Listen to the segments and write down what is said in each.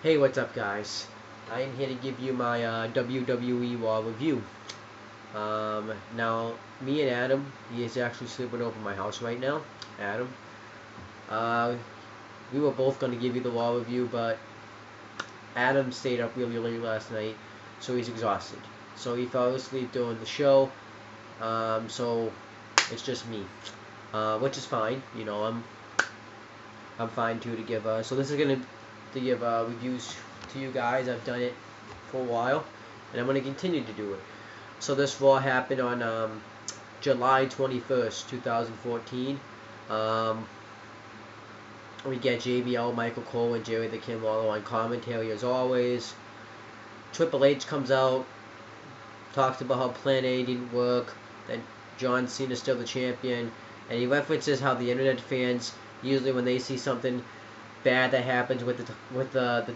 Hey, what's up, guys? I am here to give you my WWE RAW review. Now, me and Adam, he is actually sleeping over my house right now. Adam, uh, we were both going to give you the RAW review, but Adam stayed up really late last night, so he's exhausted. So he fell asleep during the show. So it's just me, which is fine. You know, I'm fine too to give. So this is gonna to give reviews to you guys. I've done it for a while, and I'm gonna continue to do it. So this Raw happened on July 21st, 2014. Um, we get JBL, Michael Cole, and Jerry the King Lawler on commentary as always. Triple H comes out, talks about how Plan A didn't work, that John Cena's still the champion, and he references how the internet fans usually when they see something bad that happens with the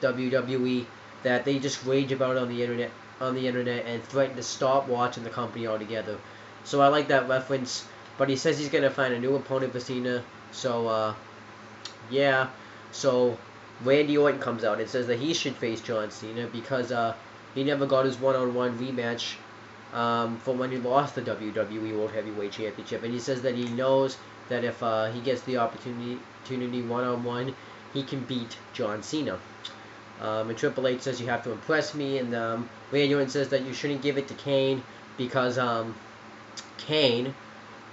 WWE, that they just rage about it on the internet and threaten to stop watching the company altogether. So I like that reference. But he says he's gonna find a new opponent for Cena. So yeah. So Randy Orton comes out and says that he should face John Cena because he never got his one-on-one rematch for when he lost the WWE World Heavyweight Championship, and he says that he knows that if he gets the opportunity one-on-one, he can beat John Cena. And Triple H says you have to impress me, and Randy Orton says that you shouldn't give it to Kane because Kane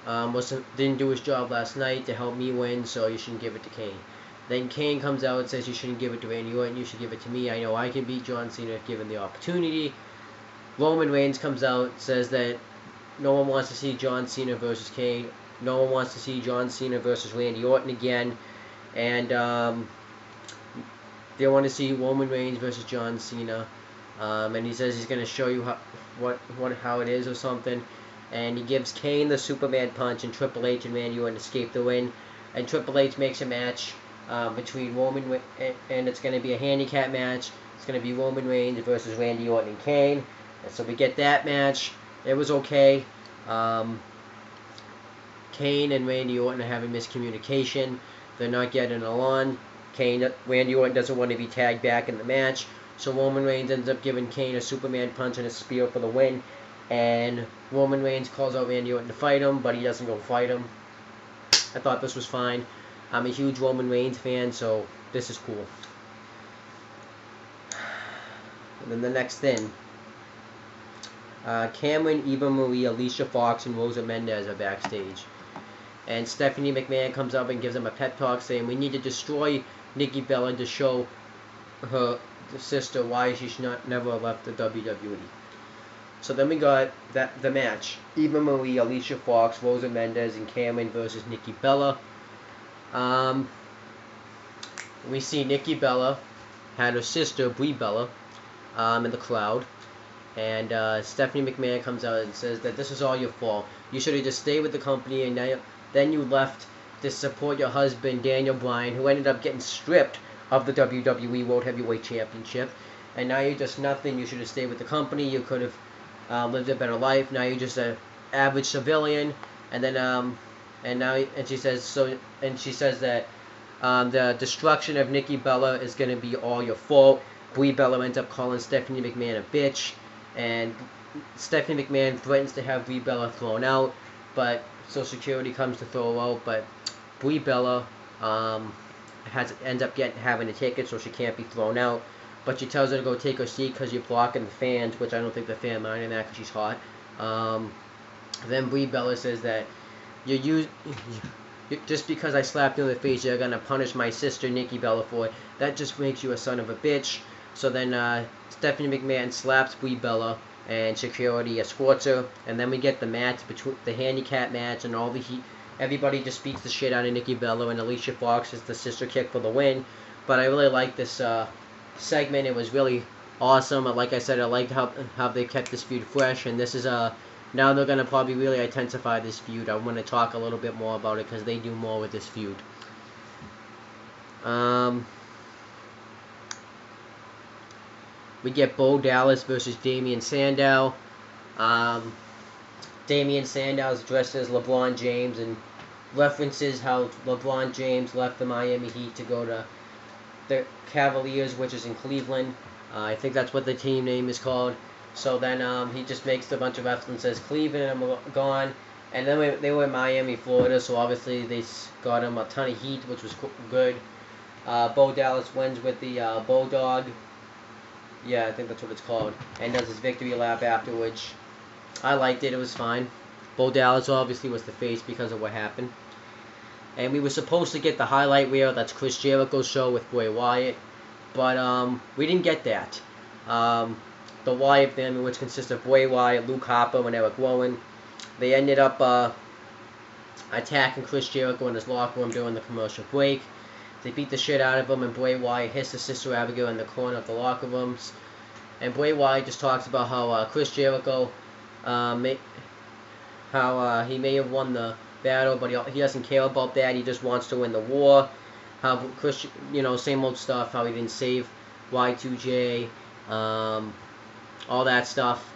didn't do his job last night to help me win, so you shouldn't give it to Kane. Then Kane comes out and says you shouldn't give it to Randy Orton, you should give it to me. I know I can beat John Cena if given the opportunity. Roman Reigns comes out, says that no one wants to see John Cena versus Kane. No one wants to see John Cena versus Randy Orton again. And they want to see Roman Reigns versus John Cena. And he says he's going to show you how it is or something. And he gives Kane the Superman punch, and Triple H and Randy Orton escape the win. And Triple H makes a match between Roman and it's going to be a handicap match. It's going to be Roman Reigns versus Randy Orton and Kane. And so we get that match. It was okay. Kane and Randy Orton are having miscommunication. They're not getting along. Randy Orton doesn't want to be tagged back in the match. So Roman Reigns ends up giving Kane a Superman punch and a spear for the win. And Roman Reigns calls out Randy Orton to fight him, but he doesn't go fight him. I thought this was fine. I'm a huge Roman Reigns fan, so this is cool. And then the next thing. Cameron, Eva Marie, Alicia Fox, and Rosa Mendez are backstage. And Stephanie McMahon comes up and gives them a pep talk saying we need to destroy Nikki Bella to show her sister why she should never have left the WWE. So then we got the match. Eva Marie, Alicia Fox, Rosa Mendez, and Cameron versus Nikki Bella. We see Nikki Bella had her sister, Brie Bella, in the crowd. And Stephanie McMahon comes out and says that this is all your fault. You should have just stayed with the company, and then you left to support your husband, Daniel Bryan, who ended up getting stripped of the WWE World Heavyweight Championship. And now you're just nothing. You should have stayed with the company. You could have lived a better life. Now you're just an average civilian. And then she says that the destruction of Nikki Bella is going to be all your fault. Brie Bella ends up calling Stephanie McMahon a bitch. And Stephanie McMahon threatens to have Brie Bella thrown out, but so security comes to throw her out. But Brie Bella ends up having a ticket, so she can't be thrown out. But she tells her to go take her seat because you're blocking the fans, which I don't think the fan minded that because she's hot. Then Brie Bella says that just because I slapped you in the face, you're gonna punish my sister Nikki Bella for it. That just makes you a son of a bitch. So then Stephanie McMahon slaps Brie Bella, and security escorts her. And then we get the match, between the handicap match, and all the heat. Everybody just beats the shit out of Nikki Bella, and Alicia Fox is the sister kick for the win. But I really like this segment. It was really awesome. Like I said, I liked how they kept this feud fresh. And this is now they're gonna probably really intensify this feud. I want to talk a little bit more about it because they do more with this feud. We get Bo Dallas versus Damian Sandow. Damian Sandow is dressed as LeBron James and references how LeBron James left the Miami Heat to go to the Cavaliers, which is in Cleveland. I think that's what the team name is called. So then he just makes a bunch of F's and says Cleveland, and I'm gone. And then they were in Miami, Florida, so obviously they got him a ton of heat, which was good. Bo Dallas wins with the Bulldog. Yeah, I think that's what it's called. And does his victory lap afterwards. I liked it. It was fine. Bo Dallas obviously was the face because of what happened. And we were supposed to get the highlight reel. That's Chris Jericho's show with Bray Wyatt. But we didn't get that. The Wyatt family, which consists of Bray Wyatt, Luke Harper, and Eric Rowan, they ended up attacking Chris Jericho in his locker room during the commercial break. They beat the shit out of him, and Bray Wyatt hits his sister Abigail in the corner of the locker rooms. And Bray Wyatt just talks about how Chris Jericho, he may have won the battle, but he doesn't care about that. He just wants to win the war. How Chris, same old stuff. How he didn't save Y2J, all that stuff.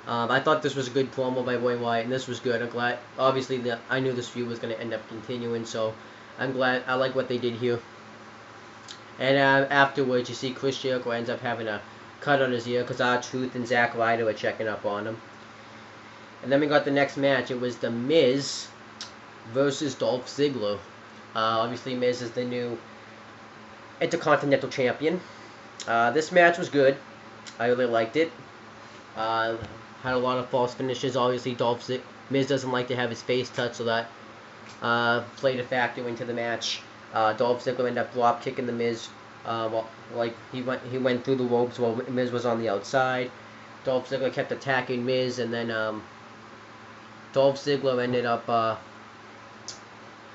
I thought this was a good promo by Bray Wyatt, and this was good. I'm glad. Obviously, I knew this feud was going to end up continuing, so I'm glad. I like what they did here. And afterwards, you see Chris Jericho ends up having a cut on his ear because R-Truth and Zack Ryder were checking up on him. And then we got the next match. It was The Miz versus Dolph Ziggler. Obviously, Miz is the new Intercontinental Champion. This match was good. I really liked it. Had a lot of false finishes. Obviously, Miz doesn't like to have his face touched, so that played a factor into the match. Dolph Ziggler ended up drop kicking the Miz. He went through the ropes while Miz was on the outside. Dolph Ziggler kept attacking Miz, and then Dolph Ziggler ended up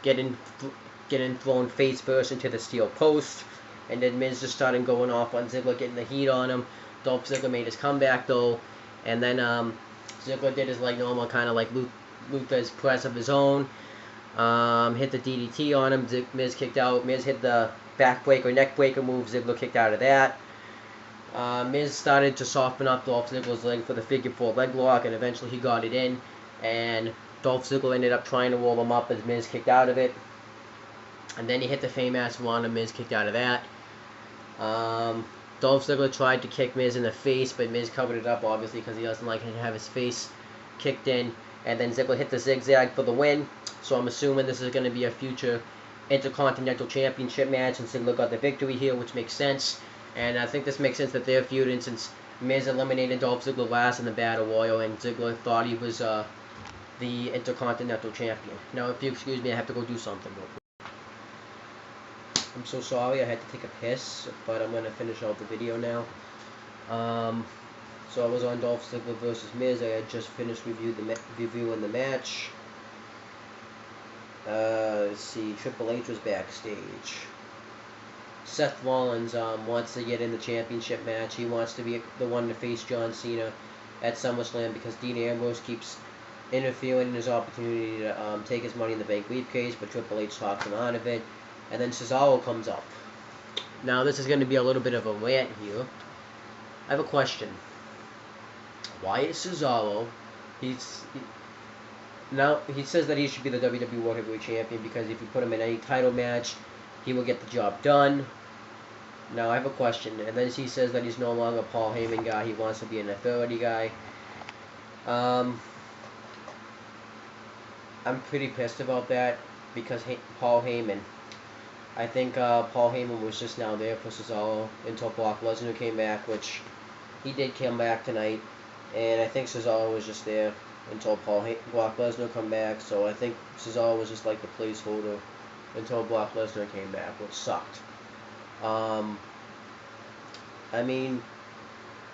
getting thrown face first into the steel post, and then Miz just started going off on Ziggler, getting the heat on him. Dolph Ziggler made his comeback though, and then Ziggler did his normal kind of like Luther's press of his own. Hit the DDT on him. Miz kicked out. Miz hit the backbreaker, neckbreaker move. Ziggler kicked out of that. Miz started to soften up Dolph Ziggler's leg for the figure 4 leg lock, and eventually he got it in. And Dolph Ziggler ended up trying to roll him up as Miz kicked out of it. And then he hit the famous one, and Miz kicked out of that. Dolph Ziggler tried to kick Miz in the face, but Miz covered it up, obviously, because he doesn't like to have his face kicked in. And then Ziggler hit the zigzag for the win. So I'm assuming this is going to be a future Intercontinental Championship match, and Ziggler got the victory here, which makes sense. And I think this makes sense that they're feuding, since Miz eliminated Dolph Ziggler last in the Battle Royal, and Ziggler thought he was the Intercontinental Champion. Now, if you excuse me, I have to go do something real quick. I'm so sorry, I had to take a piss, but I'm going to finish out the video now. So I was on Dolph Ziggler versus Miz. I had just finished reviewing the match. Let's see, Triple H was backstage. Seth Rollins wants to get in the championship match. He wants to be the one to face John Cena at SummerSlam because Dean Ambrose keeps interfering in his opportunity to take his Money in the Bank briefcase, but Triple H talks him out of it. And then Cesaro comes up. Now, this is going to be a little bit of a rant here. I have a question. Why is Cesaro... Now, he says that he should be the WWE World Heavyweight Champion because if you put him in any title match, he will get the job done. Now, I have a question. And then he says that he's no longer a Paul Heyman guy. He wants to be an authority guy. I'm pretty pissed about that because Paul Heyman... I think Paul Heyman was just now there for Cesaro until Brock Lesnar came back, which he did come back tonight. And I think Cesaro was just there until Brock Lesnar come back. So I think Cesaro was just like the placeholder until Brock Lesnar came back, which sucked. I mean,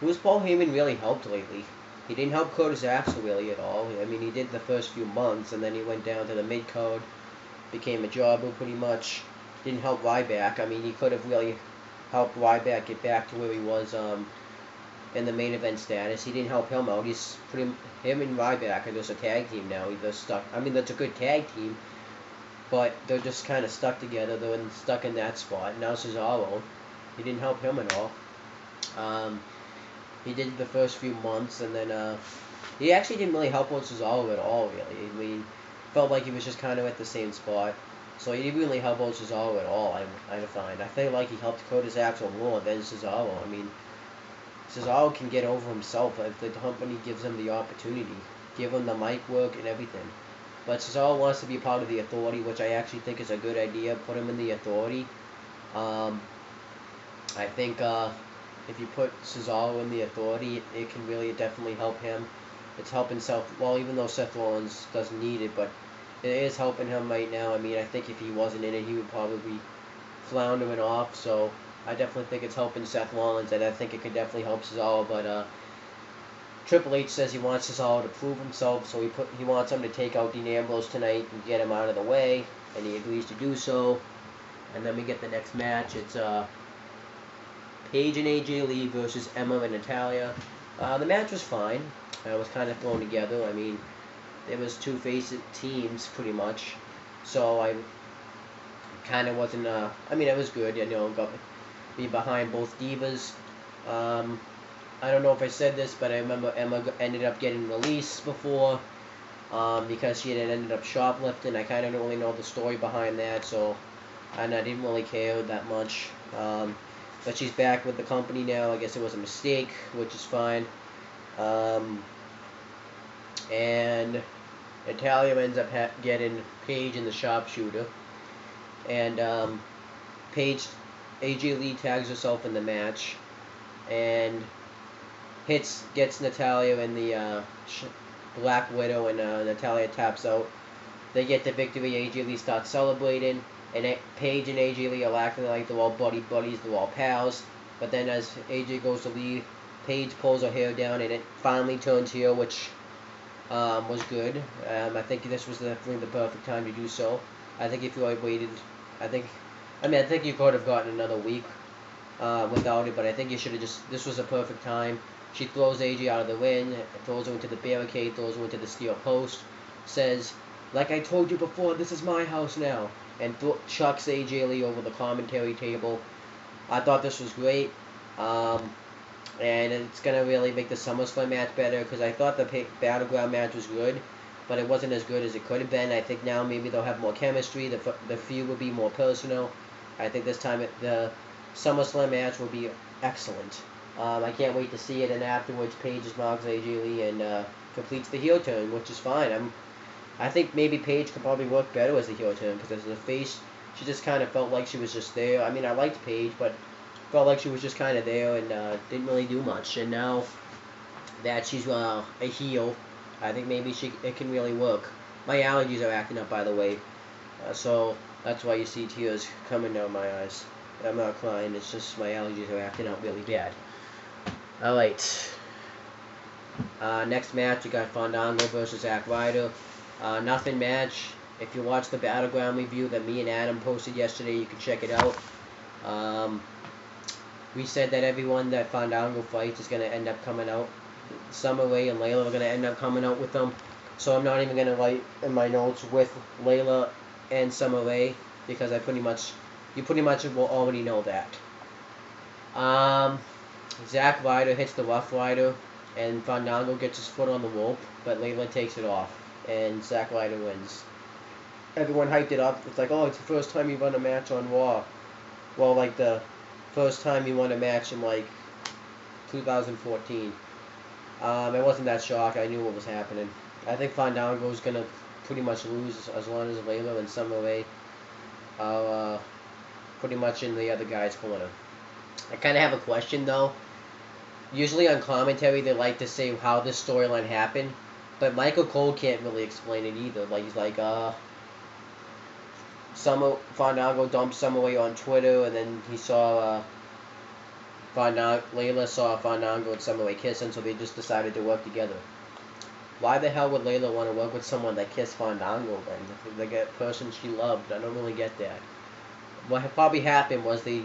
who's Paul Heyman really helped lately? He didn't help Curtis Axel really at all. I mean, he did the first few months, and then he went down to the mid-card, became a jobber pretty much. Didn't help Ryback. I mean, he could have really helped Ryback get back to where he was in the main event status. He didn't help him out. Him and Ryback are just a tag team now. They're stuck. I mean, that's a good tag team, but they're just kind of stuck together. They're stuck in that spot. Now Cesaro, he didn't help him at all. He did the first few months, and then he actually didn't really help out Cesaro at all, really. I mean, felt like he was just kind of at the same spot. So he didn't really help out Cesaro at all, I find. I feel like he helped Curtis Axel more than Cesaro. I mean, Cesaro can get over himself if the company gives him the opportunity. Give him the mic work and everything. But Cesaro wants to be part of the Authority, which I actually think is a good idea. Put him in the Authority. I think if you put Cesaro in the Authority, it can really definitely help him. It's helping Seth, well, even though Seth Rollins doesn't need it, but it is helping him right now. I mean, I think if he wasn't in it, he would probably be floundering off. So I definitely think it's helping Seth Rollins, and I think it could definitely help Cesaro. But Triple H says he wants Cesaro to prove himself, so he wants him to take out Dean Ambrose tonight and get him out of the way, and he agrees to do so. And then we get the next match. It's Paige and AJ Lee versus Emma and Natalya. The match was fine. It was kind of thrown together. I mean, it was two face teams pretty much, so I kind of wasn't. I mean, it was good. You know, got me behind both divas. I don't know if I said this, but I remember Emma ended up getting released before because she had ended up shoplifting. I kind of don't really know the story behind that, so and I didn't really care that much. But she's back with the company now. I guess it was a mistake, which is fine. And Natalya ends up getting Paige in the sharpshooter. And Paige, AJ Lee tags herself in the match. And gets Natalya in the Black Widow, and Natalya taps out. They get the victory. AJ Lee starts celebrating. And Paige and AJ Lee are acting like they're all buddies, they're all pals. But then as AJ goes to leave, Paige pulls her hair down, and it finally turns heel, which was good. I think this was definitely the perfect time to do so. I think if you had waited, I think you could have gotten another week without it, but I think you should have this was a perfect time. She throws AJ out of the ring, throws her into the barricade, throws her into the steel post, says, "Like I told you before, this is my house now," and chucks AJ Lee over the commentary table. I thought this was great. And it's going to really make the SummerSlam match better, because I thought the Battleground match was good, but it wasn't as good as it could have been. I think now maybe they'll have more chemistry, the feud will be more personal. I think this time the SummerSlam match will be excellent. I can't wait to see it, and afterwards Paige knocks AJ Lee and completes the heel turn, which is fine. I think maybe Paige could probably work better as the heel turn, because as a face, she just kind of felt like she was just there. I mean, I liked Paige, but felt like she was just kind of there and didn't really do much. And now that she's a heel, I think maybe it can really work. My allergies are acting up, by the way, so that's why you see tears coming down my eyes. I'm not crying, it's just my allergies are acting up really bad. Alright. Next match, you got Fandango versus Zack Ryder. Nothing match. If you watch the Battleground review that me and Adam posted yesterday, you can check it out. We said that everyone that Fandango fights is going to end up coming out. Summer Rae and Layla are going to end up coming out with them. So I'm not even going to write in my notes with Layla and Summer Rae, because you pretty much will already know that. Zack Ryder hits the Rough Rider, and Fandango gets his foot on the rope, but Layla takes it off, and Zack Ryder wins. Everyone hyped it up. It's like, oh, it's the first time you won a match on Raw. Well, like the first time you won a match in like 2014. I wasn't that shocked. I knew what was happening. I think Fandango's gonna pretty much lose as long as Layla and Summer Rae are pretty much in the other guy's corner. I kind of have a question though. Usually on commentary they like to say how this storyline happened, but Michael Cole can't really explain it either. Like he's like, Fandango dumped Summer Rae on Twitter, and then he saw Layla saw Fandango and Summer Rae kissing, so they just decided to work together. Why the hell would Layla want to work with someone that kissed Fandango then? The person she loved. I don't really get that. What probably happened was they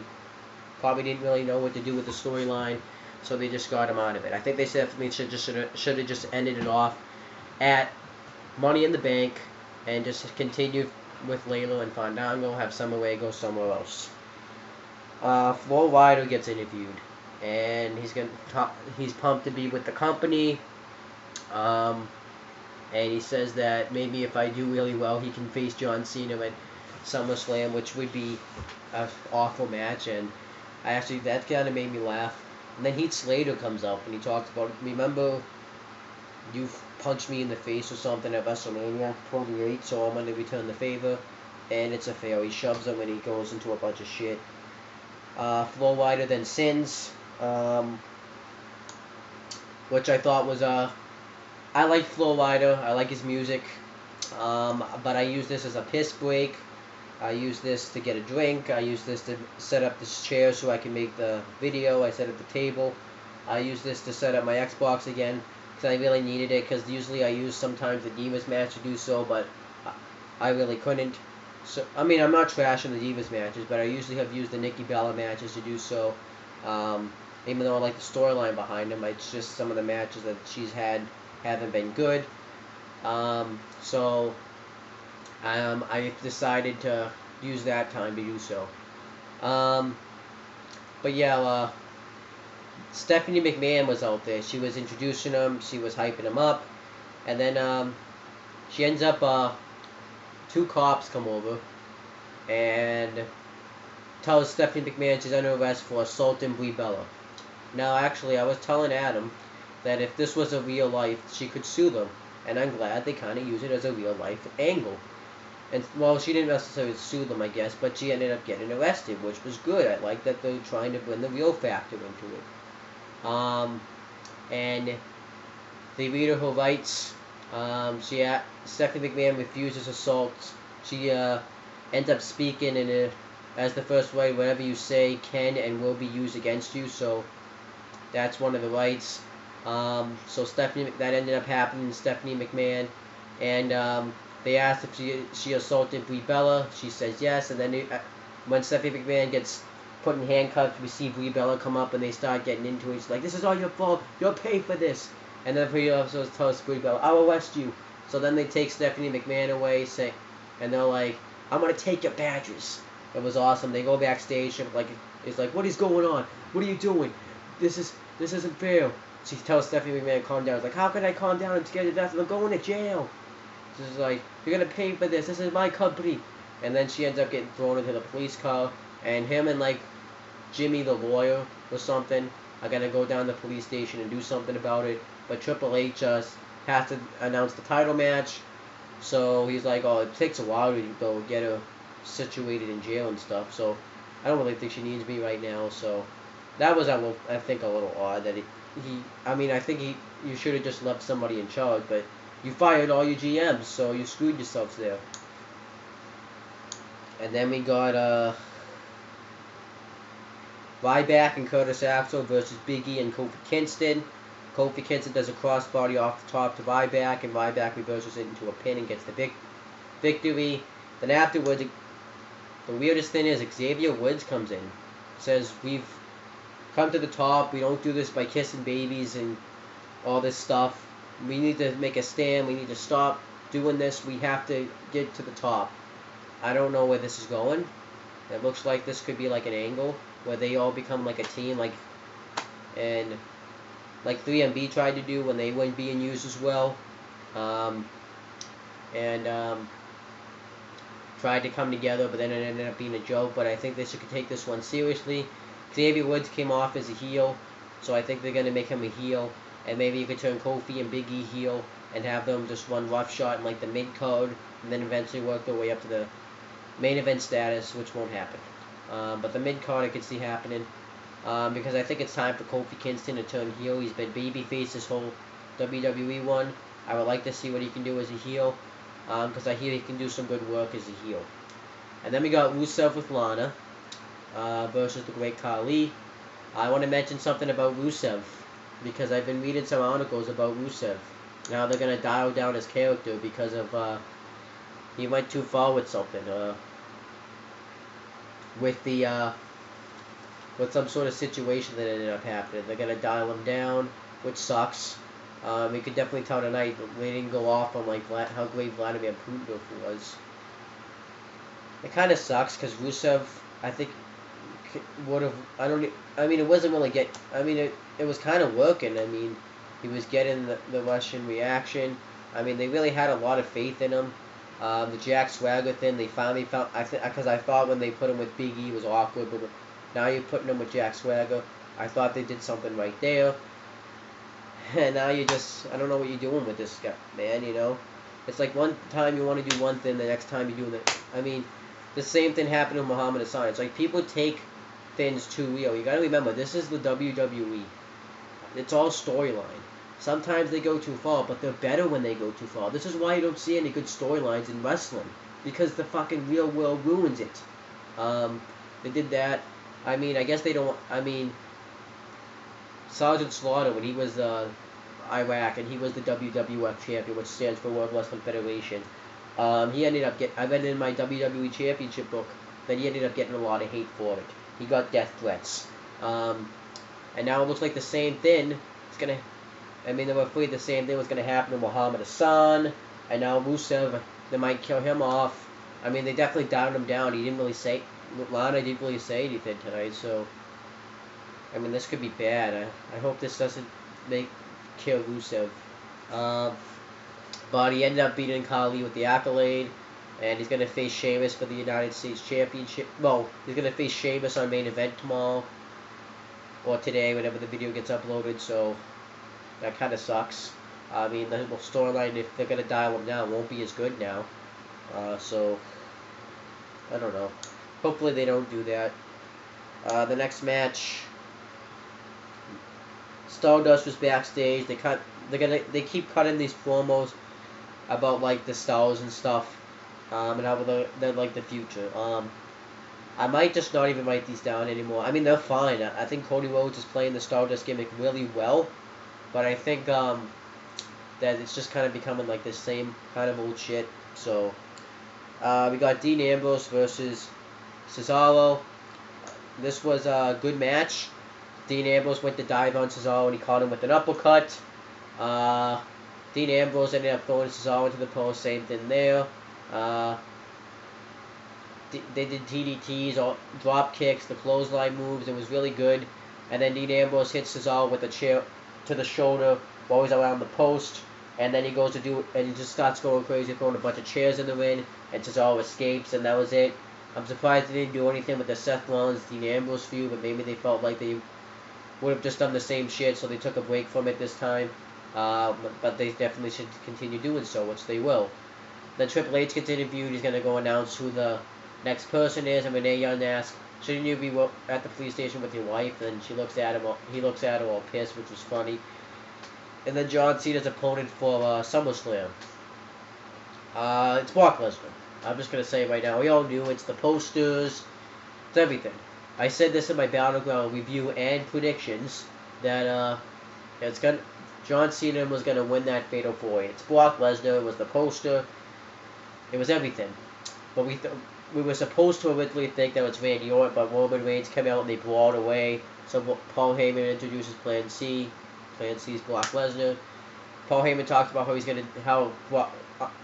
probably didn't really know what to do with the storyline, so they just got him out of it. I think they definitely should have just ended it off at Money in the Bank and just continued with Layla and Fandango, have Summer Rae go somewhere else. Flo Rida gets interviewed, and he's pumped to be with the company. And he says that maybe if I do really well, he can face John Cena at SummerSlam, which would be an awful match. And that kind of made me laugh. And then Heath Slater comes up and he talks about, remember you punched me in the face or something at WrestleMania 28, so I'm going to return the favor. And it's a fail. He shoves him and he goes into a bunch of shit. Flow Rider then sins, which I thought was I like Flow Rider. I like his music, but I use this as a piss break. I use this to get a drink. I use this to set up this chair so I can make the video. I set up the table. I use this to set up my Xbox again because I really needed it, because usually I use sometimes the Divas match to do so, but I really couldn't. So, I mean, I'm not trashing the Divas matches, but I usually have used the Nikki Bella matches to do so. Even though I like the storyline behind them, it's just some of the matches that she's had haven't been good. So I decided to use that time to do so. But yeah, Stephanie McMahon was out there. She was introducing him. She was hyping him up. And then she ends up, two cops come over and tells Stephanie McMahon she's under arrest for assaulting Brie Bella. Now, actually, I was telling Adam that if this was a real life, she could sue them. And I'm glad they kind of use it as a real life angle. And, well, she didn't necessarily sue them, I guess, but she ended up getting arrested, which was good. I like that they're trying to bring the real factor into it. And they read her rights. Stephanie McMahon refuses assault. She ends up speaking in as the first right, whatever you say can and will be used against you. So that's one of the rights. So that ended up happening to Stephanie McMahon, and they asked if she assaulted Brie Bella. She says yes, and then when Stephanie McMahon gets put in handcuffs, we see Brie Bella come up and they start getting into it. She's like, "This is all your fault. You'll pay for this." And then Brie also tells Brie Bella, "I'll arrest you." So then they take Stephanie McMahon away, and they're like, "I'm gonna take your badges." It was awesome. They go backstage and it's like, "What is going on? What are you doing? This isn't fair." She tells Stephanie McMahon, "Calm down." It's like, "How can I calm down? I'm scared to death. I'm going to jail." She's like, "You're gonna pay for this. This is my company." And then she ends up getting thrown into the police car, and him and Jimmy the lawyer or something are gonna go down to the police station and do something about it. But Triple H has to announce the title match, so he's like, "Oh, it takes a while to go get her situated in jail and stuff." So I don't really think she needs me right now. So that was, I think, a little odd that I think you should have just left somebody in charge, but you fired all your GMs, so you screwed yourselves there. And then we got Ryback and Curtis Axel versus Big E and Kofi Kingston. Kofi Kingston does a crossbody off the top to Ryback, and Ryback reverses it into a pin and gets the victory. Then afterwards, the weirdest thing is Xavier Woods comes in, says, "We've come to the top. We don't do this by kissing babies and all this stuff. We need to make a stand. We need to stop doing this. We have to get to the top." I don't know where this is going. It looks like this could be like an angle where they all become like a team, and 3MB tried to do when they weren't being used as well, tried to come together, but then it ended up being a joke. But I think they should take this one seriously. Xavier Woods came off as a heel, so I think they're going to make him a heel, and maybe you could turn Kofi and Big E heel and have them just run roughshod in the mid-card, and then eventually work their way up to the main event status, which won't happen. But the mid-card I could see happening, because I think it's time for Kofi Kingston to turn heel. He's been babyface this whole WWE one. I would like to see what he can do as a heel, because I hear he can do some good work as a heel. And then we got Rusev with Lana versus the Great Khali. I want to mention something about Rusev, because I've been reading some articles about Rusev. Now they're going to dial down his character because of he went too far with something. With some sort of situation that ended up happening. They're going to dial him down, which sucks. We could definitely tell tonight they didn't go off on how great Vladimir Putin was. It kind of sucks because Rusev, I think, would have. It wasn't really it was kind of working. He was getting the Russian reaction. They really had a lot of faith in him. The Jack Swagger thing, they finally found, because I thought when they put him with Big E it was awkward, but now you're putting him with Jack Swagger. I thought they did something right there. And now you just, I don't know what you're doing with this guy, man, you know? It's like one time you want to do one thing, the next time you do that. I mean, the same thing happened to Muhammad Hassan. It's like people take things too real. You gotta remember, this is the WWE. It's all storyline. Sometimes they go too far, but they're better when they go too far. This is why you don't see any good storylines in wrestling. Because the fucking real world ruins it. They did that. I mean, I guess they don't, I mean, Sergeant Slaughter, when he was Iraq, and he was the WWF champion, which stands for World Wrestling Federation. He ended up I read it in my WWE Championship book that he ended up getting a lot of hate for it. He got death threats. And now it looks like the same thing. They were afraid the same thing was gonna happen to Muhammad Hassan, and now Rusev, they might kill him off. I mean, they definitely downed him down. He didn't really say, Lana didn't really say anything tonight, so. I mean, this could be bad. I hope this doesn't kill Rusev. But he ended up beating Khali with the accolade, and he's going to face Sheamus for the United States Championship. Well, he's going to face Sheamus on main event tomorrow, or today, whenever the video gets uploaded, so that kind of sucks. I mean, the storyline, if they're going to dial him down, won't be as good now. So, I don't know. Hopefully they don't do that. The next match, Stardust was backstage. They keep cutting these promos about like the stars and stuff, and how they're like the future. I might just not even write these down anymore. I mean, they're fine. I think Cody Rhodes is playing the Stardust gimmick really well, but I think that it's just kind of becoming like the same kind of old shit. So we got Dean Ambrose versus Cesaro. This was a good match. Dean Ambrose went to dive on Cesaro and he caught him with an uppercut. Dean Ambrose ended up throwing Cesaro into the post, same thing there. They did DDTs, drop kicks, the clothesline moves. It was really good. And then Dean Ambrose hits Cesaro with a chair to the shoulder while he's around the post. And then he goes to do it, and he just starts going crazy, throwing a bunch of chairs in the ring. And Cesaro escapes, and that was it. I'm surprised they didn't do anything with the Seth Rollins Dean Ambrose feud, but maybe they felt like they would have just done the same shit, so they took a break from it this time. But they definitely should continue doing so, which they will. Then Triple H gets interviewed. He's going to go announce who the next person is, and Renee Young asks, shouldn't you be at the police station with your wife? And she looks at him. He looks at her all pissed, which was funny. And then John Cena's opponent for SummerSlam. It's Brock Lesnar. I'm just going to say right now, we all knew it's the posters, it's everything. I said this in my Battleground review and predictions that John Cena was going to win that Fatal 4-Way. It's Brock Lesnar, it was the poster, it was everything. But we were supposed to originally think that it was Randy Orton, but Roman Reigns came out and they brawled away. So Paul Heyman introduces Plan C. Plan C is Brock Lesnar. Paul Heyman talks about how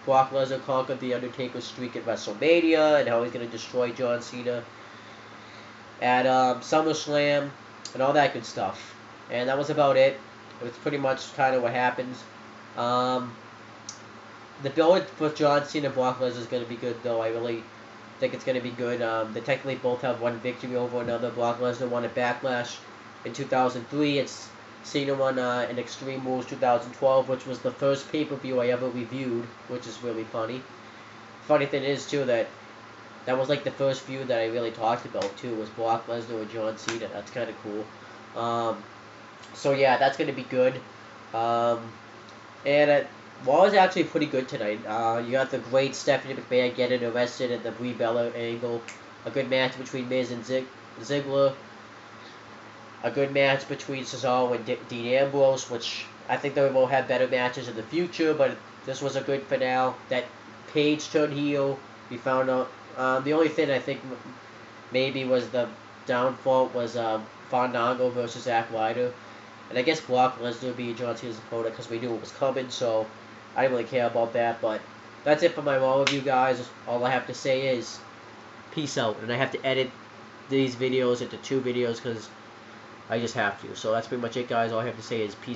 Brock Lesnar conquered the Undertaker's streak at WrestleMania and how he's going to destroy John Cena at SummerSlam and all that good stuff. And that was about it. It was pretty much kind of what happened. The build for John Cena and Brock Lesnar is going to be good, though. I really think it's going to be good. They technically both have one victory over another. Brock Lesnar won at Backlash in 2003. Cena won in Extreme Rules 2012, which was the first pay-per-view I ever reviewed, which is really funny. Funny thing is, too, that was like the first feud that I really talked about, too, was Brock Lesnar and John Cena. That's kind of cool. So, yeah, that's going to be good. And Raw is actually pretty good tonight. You got the great Stephanie McMahon getting arrested at the Brie Bella angle. A good match between Miz and Ziggler. A good match between Cesaro and Dean Ambrose, which I think they will have better matches in the future, but this was a good finale. That Paige turned heel. We found out. The only thing I think maybe was the downfall was Fandango versus Zack Ryder. And I guess Brock Lesnar would be John Cena's opponent because we knew it was coming, so I didn't really care about that. But that's it for my Raw review, guys. All I have to say is peace out. And I have to edit these videos into 2 videos because I just have to. So that's pretty much it, guys. All I have to say is peace